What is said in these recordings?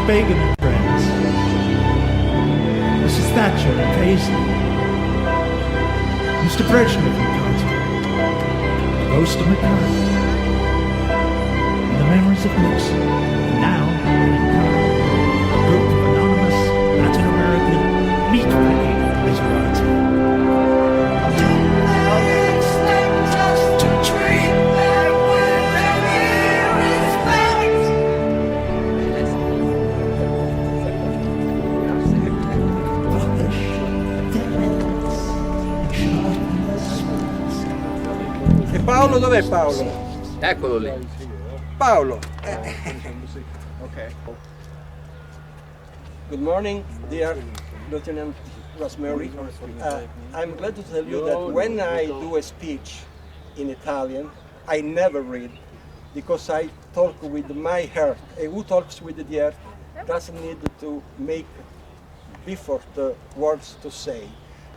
Begum and friends, Mrs. Thatcher and Paisley, Mr. Brezhnev and Carter, the ghost of McCarthy, and the memories of Nixon, and now, a group of anonymous Latin American meatpacking Literati. Paolo, dov'è Paolo? Eccolo lì. Paolo. Okay. Good morning, dear Lieutenant Rosemary. I'm glad to tell you that when I do a speech in Italian, I never read because I talk with my heart. And who talks with the heart doesn't need to make before the words to say.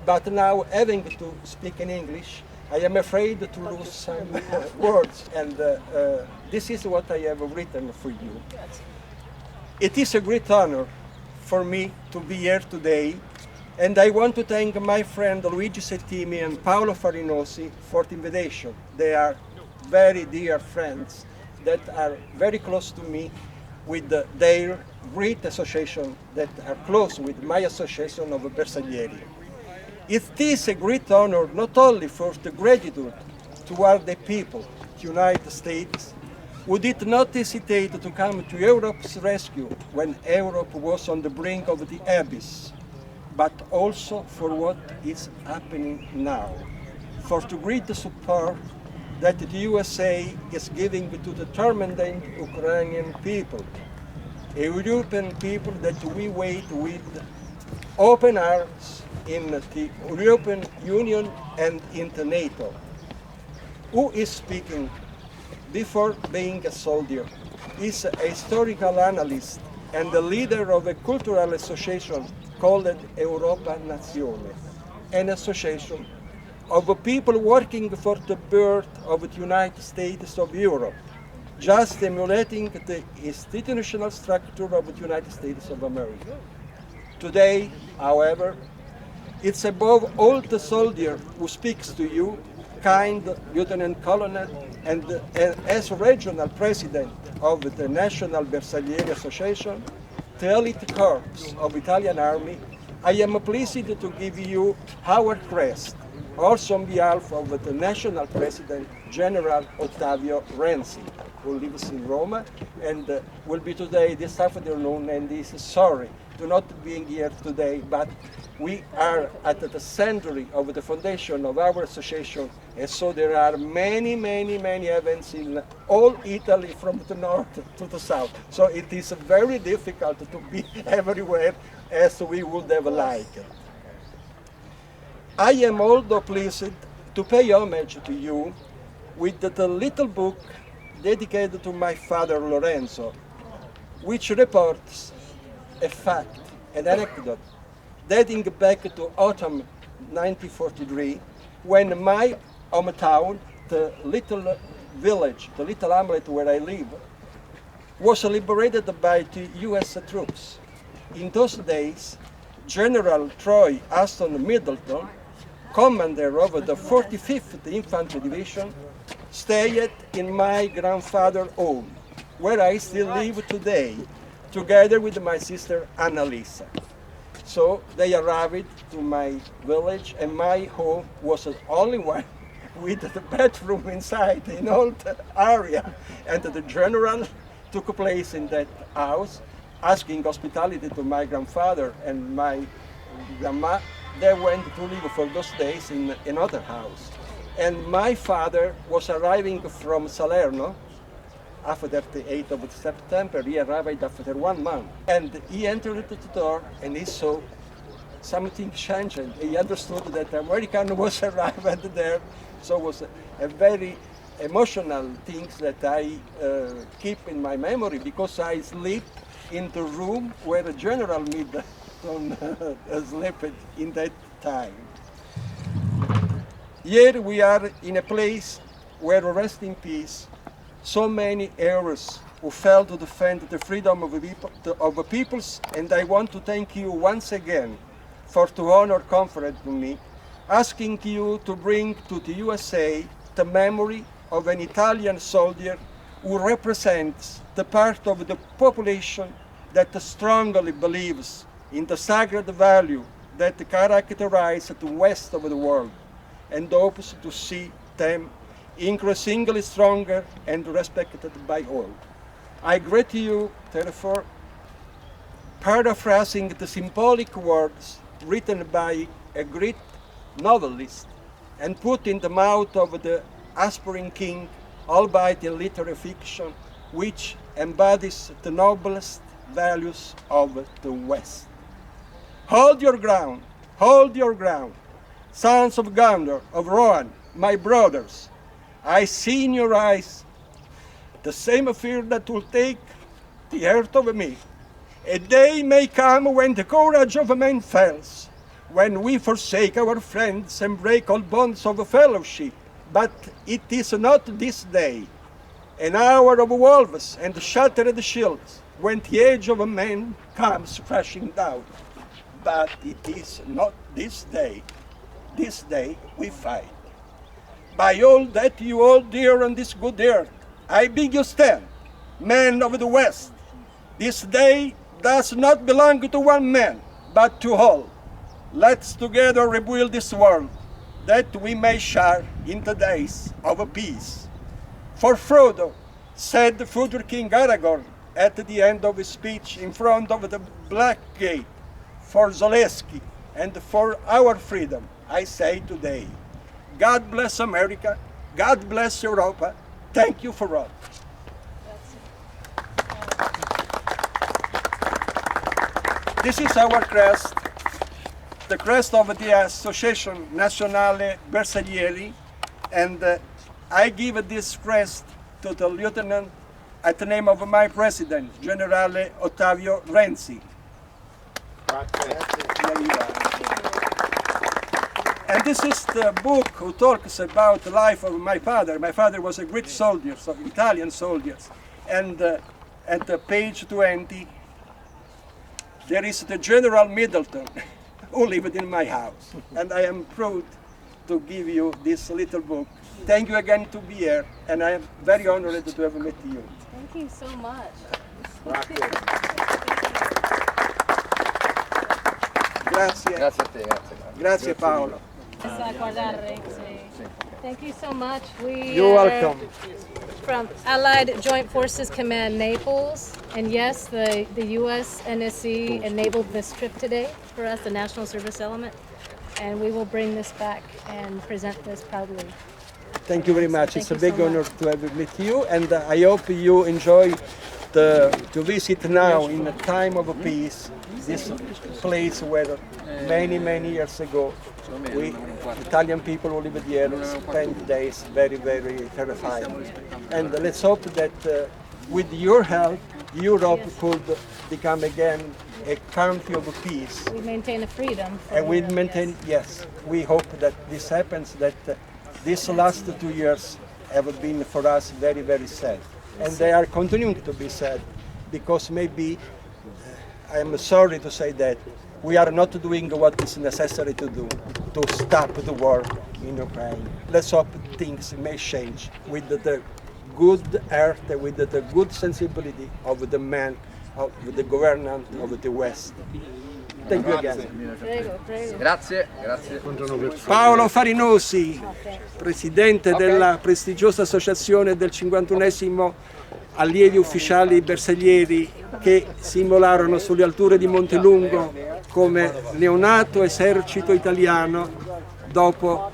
But now, having to speak in English, I am afraid to lose some words, and this is what I have written for you. It is a great honor for me to be here today, and I want to thank my friend Luigi Settimi and Paolo Farinosi for the invitation. They are very dear friends that are very close to me with their great association that are close with my association of Bersaglieri. It is a great honor not only for the gratitude toward the people, the United States, who did not hesitate to come to Europe's rescue when Europe was on the brink of the abyss, but also for what is happening now, for the great support that the USA is giving to the determined Ukrainian people, a European people that we wait with open arms in the European Union and in the NATO. Who is speaking before being a soldier is a historical analyst and the leader of a cultural association called Europa Nazione, an association of people working for the birth of the United States of Europe, just emulating the institutional structure of the United States of America. Today, however, it's above all the soldier who speaks to you, kind Lieutenant Colonel, and as regional president of the National Bersaglieri Association, the elite corps of Italian Army, I am pleased to give you our crest, also on behalf of the National President, General Ottavio Renzi, who lives in Roma and will be today this afternoon and is sorry to not being here today, but we are at the century of the foundation of our association, and so there are many events in all Italy from the north to the south. So it is very difficult to be everywhere as we would have liked. I am also pleased to pay homage to you with the little book dedicated to my father Lorenzo, which reports a fact, an anecdote, dating back to autumn 1943, when my hometown, the little village, the little hamlet where I live, was liberated by the US troops. In those days, General Troy Aston Middleton, commander of the 45th Infantry Division, stayed in my grandfather's home, where I still live today, together with my sister Annalisa. So they arrived to my village, and my home was the only one with the bathroom inside in all the area. And the general took place in that house, asking hospitality to my grandfather and my grandma. They went to live for those days in another house. And my father was arriving from Salerno after the 8th of September. He arrived after 1 month. And he entered the door and he saw something changing. He understood that the American was arrived there. So it was a very emotional thing that I keep in my memory, because I sleep in the room where the General Middleton slept in that time. Here we are in a place where, rest in peace, so many heroes who fell to defend the freedom of the peoples, and I want to thank you once again for to honor conference with me, asking you to bring to the USA the memory of an Italian soldier who represents the part of the population that strongly believes in the sacred value that characterize the west of the world and hopes to see them increasingly stronger and respected by all. I greet you, therefore, paraphrasing the symbolic words written by a great novelist and put in the mouth of the aspiring king, albeit in literary fiction, which embodies the noblest values of the West. Hold your ground, sons of Gondor, of Rohan, my brothers. I see in your eyes the same fear that will take the earth of me. A day may come when the courage of man fails, when we forsake our friends and break all bonds of fellowship. But it is not this day, an hour of wolves and shattered shields, when the age of man comes crashing down. But it is not this day. This day we fight. By all that you hold dear on this good earth, I bid you stand, men of the West. This day does not belong to one man, but to all. Let's together rebuild this world, that we may share in the days of peace. For Frodo, said the future King Aragorn at the end of his speech in front of the Black Gate, for Zaleski and for our freedom, I say today, God bless America, God bless Europa, thank you for all. This is our crest, the crest of the Association Nazionale Bersaglieri, and I give this crest to the lieutenant at the name of my president, Generale Ottavio Renzi. And this is the book who talks about the life of my father. My father was a great soldier, so Italian soldiers. And at the page 20, there is the General Middleton, who lived in my house. And I am proud to give you this little book. Thank you again to be here, and I am very honored to have met you. Thank you so much. Grazie. Grazie a te, grazie. Grazie Paolo. Thank you so much. You're welcome. From Allied Joint Forces Command Naples, and yes, the U.S. NSC enabled this trip today for us, the National Service Element, and we will bring this back and present this proudly. Thank you very much. Thank It's a you big so honor much. to have met you, and I hope you enjoy to visit now in a time of peace this place where many years ago we Italian people who live here spent days very terrifying. And let's hope that with your help Europe could become again a country of peace. We maintain a freedom. For And we Europe, maintain, yes, we hope that this happens, that these last 2 years have been for us very sad. And they are continuing to be sad, because maybe, I am sorry to say that, we are not doing what is necessary to do to stop the war in Ukraine. Let's hope things may change with the good heart, with the good sensibility of the man, of the government of the West. Thank you again. Prego. Grazie. Paolo Farinosi, presidente della prestigiosa associazione del 51esimo allievi ufficiali bersaglieri che si immolarono sulle alture di Montelungo come neonato esercito italiano dopo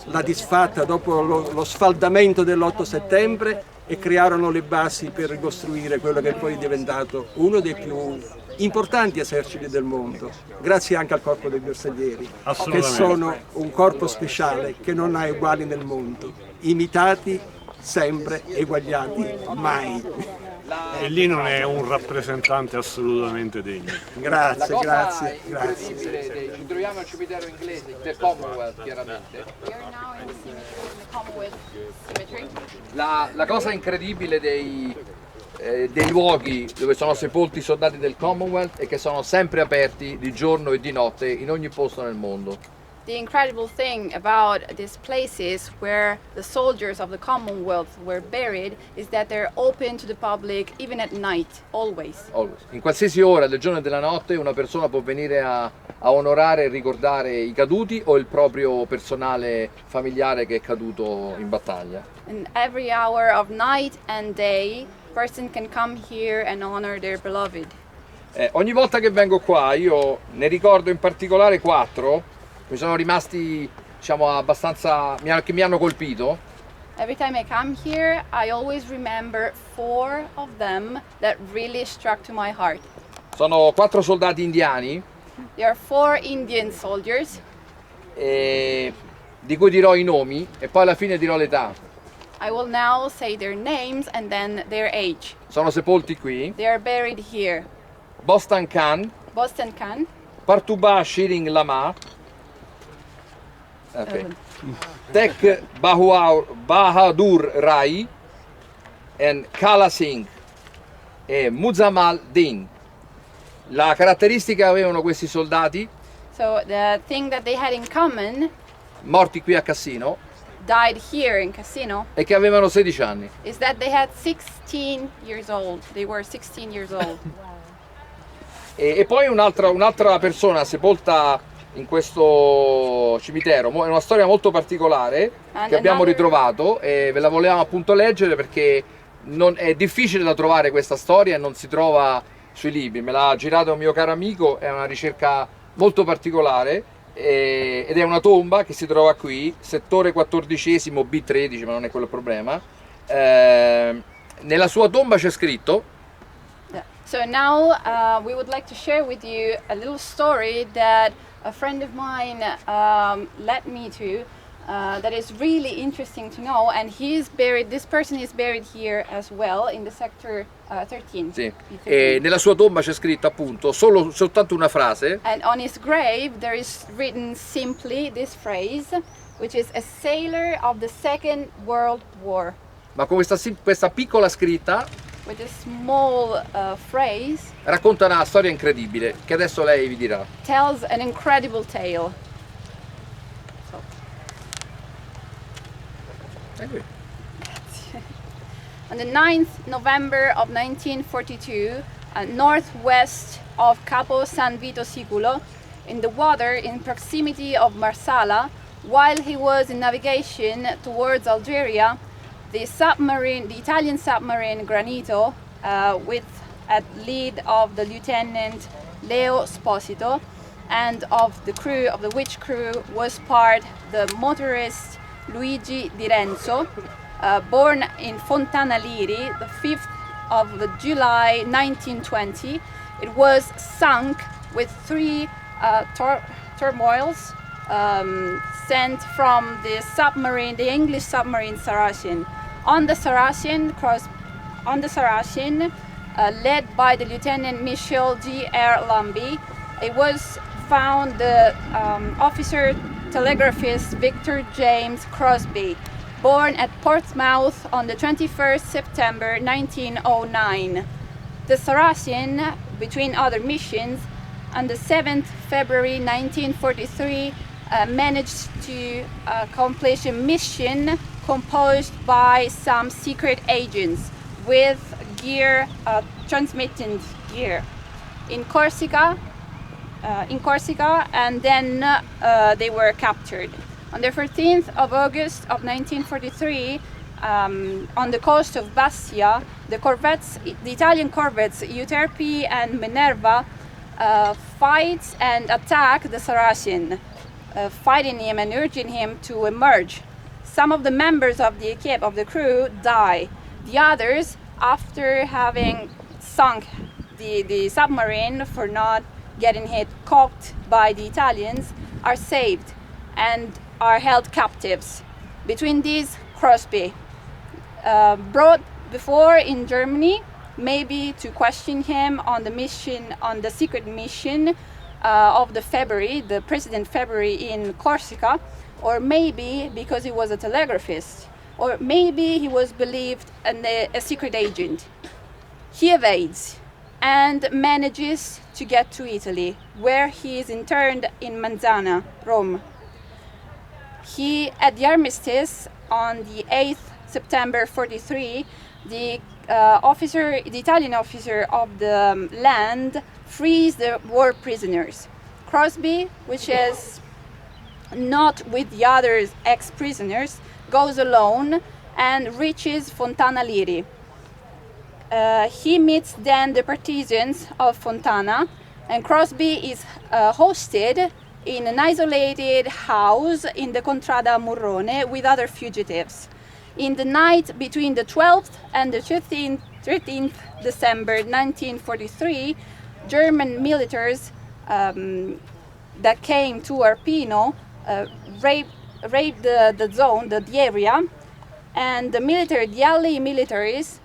la disfatta, dopo lo sfaldamento dell'8 settembre, e crearono le basi per ricostruire quello che poi è diventato uno dei più importanti eserciti del mondo, grazie anche al corpo dei bersaglieri, che sono un corpo speciale che non ha uguali nel mondo, imitati sempre, eguagliati mai. E lì non è un rappresentante assolutamente degno. Grazie. Ci troviamo al cimitero inglese, del Commonwealth chiaramente. Commonwealth Cemetery. La cosa incredibile dei luoghi dove sono sepolti i soldati del Commonwealth è che sono sempre aperti di giorno e di notte in ogni posto nel mondo. The incredible thing about these places where the soldiers of the Commonwealth were buried is that they're open to the public even at night, always. In qualsiasi ora del giorno e della notte una persona può venire a onorare e ricordare i caduti o il proprio personale familiare che è caduto in battaglia. And every hour of night and day, person can come here and honor their beloved. Ogni volta che vengo qua io ne ricordo in particolare 4 mi sono rimasti, diciamo, abbastanza, che mi hanno colpito. Every time I come here, I always remember 4 of them that really struck to my heart. Sono 4 soldati indiani There are 4 Indian soldiers, di cui dirò i nomi e poi alla fine dirò l'età. I will now say their names and then their age. Sono sepolti qui. They are buried here. Bostan Khan, Boston Khan, Partubha Shiring Lama, Tek Bahadur Rai e Kala Singh e Muzammal Din. La caratteristica che avevano questi soldati, so the thing that they had in common, morti qui a Cassino, died here in Casino, è che avevano 16 anni. is that they had 16 years old. They were 16 years old. E poi un'altra persona sepolta in questo cimitero, è una storia molto particolare che abbiamo ritrovato e ve la volevamo appunto leggere perché è difficile da trovare questa storia e non si trova sui libri. Me l'ha girato un mio caro amico, è una ricerca molto particolare ed è una tomba che si trova qui, settore 14° B13, ma non è quello il problema. Nella sua tomba c'è scritto: So now we would like to share with you a little story that a friend of mine led me to that is really interesting to know, and this person is buried here as well in the sector 13. sì. E nella sua tomba c'è scritto appunto soltanto una frase, And on his grave there is written simply this phrase, which is a sailor of the Second World War. ma con questa piccola scritta With a small phrase, racconta una storia incredibile che adesso lei vi dirà. tells an incredible tale. So. On the 9th November of 1942, northwest of Capo San Vito Siculo, in the water in proximity of Marsala, while he was in navigation towards Algeria, the Italian submarine Granito, at lead of the Lieutenant Leo Sposito, and of the crew, of the which crew was part the motorist Luigi Di Renzo, born in Fontana Liri, the 5th of July 1920. It was sunk with 3 turmoils sent from the English submarine Saracen. On the Saracen, led by the Lieutenant Michel G.R. Lambie, it was found the officer telegraphist Victor James Crosby, born at Portsmouth on the 21st September 1909. The Saracen, between other missions, on the 7th February 1943, managed to accomplish a mission composed by some secret agents with gear, transmitting gear in Corsica, and then they were captured. On the 13th of August of 1943, on the coast of Bastia, the Italian corvettes Euterpe and Minerva fight and attack the Saracen, fighting him and urging him to emerge. Some of the members of the crew die. The others, after having sunk the submarine for not getting hit, cocked by the Italians, are saved and are held captives. Between these, Crosby, brought before in Germany, maybe to question him on the mission, on the secret mission, of the February, the President February in Corsica, or maybe because he was a telegraphist, or maybe he was believed a secret agent. He evades and manages to get to Italy, where he is interned in Manzana, Rome. He, at the armistice on the 8th September 43, the Italian officer of the land frees the war prisoners. Crosby, which is not with the other ex-prisoners, goes alone and reaches Fontana Liri. He meets then the partisans of Fontana, and Crosby is hosted in an isolated house in the Contrada Murrone with other fugitives. In the night between the 12th and the 13th December 1943, German militaries that came to Arpino raped the zone, the area, and the Allied militaries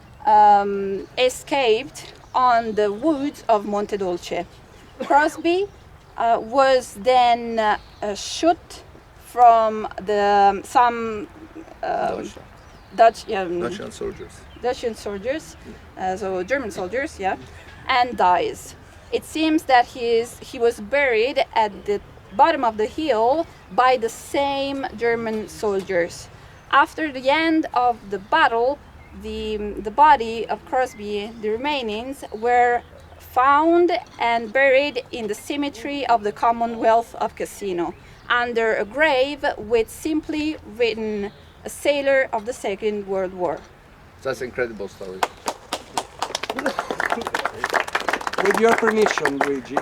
escaped on the woods of Monte Dolce. Crosby was then shot from some Russian soldiers. So German soldiers, yeah, and dies. It seems that he was buried at the bottom of the hill by the same German soldiers. After the end of the battle, the body of Crosby, the remains, were found and buried in the cemetery of the Commonwealth of Cassino, under a grave with simply written, "A sailor of the Second World War." That's an incredible story. With your permission, Luigi,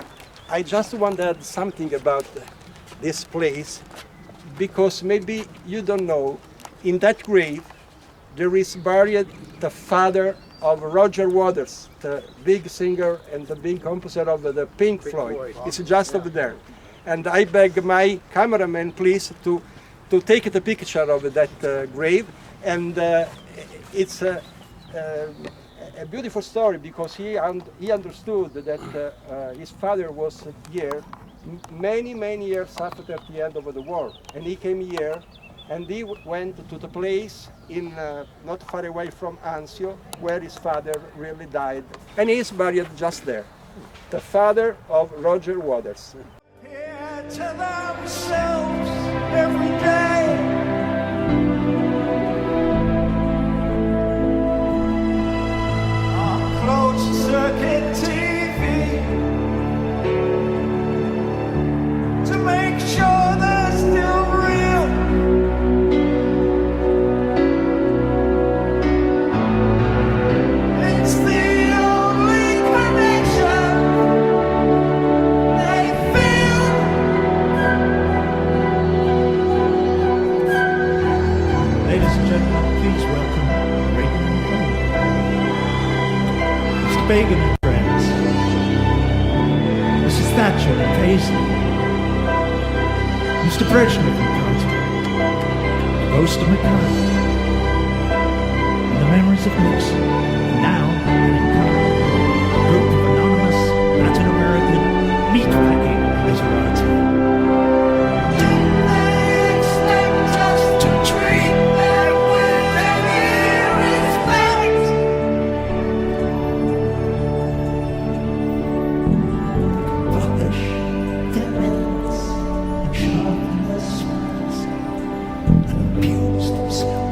I just want to add something about this place, because maybe you don't know, in that grave there is buried the father of Roger Waters, the big singer and the big composer of the Pink Floyd. It's just over there. And I beg my cameraman, please, to take the picture of that grave. And it's a beautiful story, because he understood that his father was here many years after the end of the war, and he came here and he went to the place in not far away from Anzio, where his father really died, and he is buried just there, the father of Roger Waters. Here to themselves every day. Our closed circuit TV to make sure they're still real. It's the only connection they feel. Ladies and gentlemen, please welcome Reagan and Mr. Bagan and friends, Mrs. Thatcher and Paisley, Mr. Brezhnev and Carter, the ghost of McCarthy, and the memories of Nixon, and now in Canada, a group of anonymous Latin American meatpacking literati. Did they expect us to treat them with any respect? Polish their methods and sharpen their swords and abuse themselves.